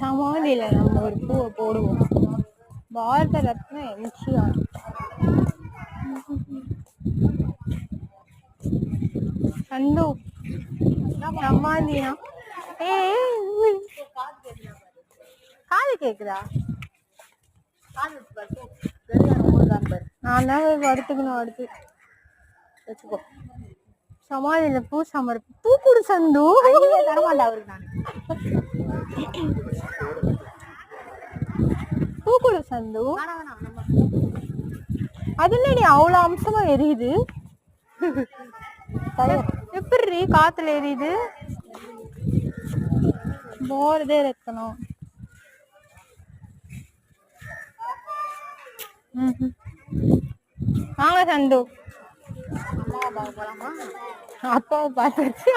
சமாதியில நம்ம ஒரு பூவை போடுவோம். பாரத ரத்னா எம்ஜிஆர். சந்து சமாதியா? காது கேக்குதா? நான் தான் படுத்துக்கணும். அடுத்து வச்சுக்கோ. சமாதியில பூ சமர்ப்பி பூ கொடு சந்து. தரமாட்டா அவருக்கு. நான் பூ கொடு சந்து. அது என்னடி அவ்வளவு அம்சமா எரியுது? எப்படி காத்துல எரியுது? போறதே இருக்கணும். வாங்க சந்து. அப்பாவை பார்த்தாச்சு.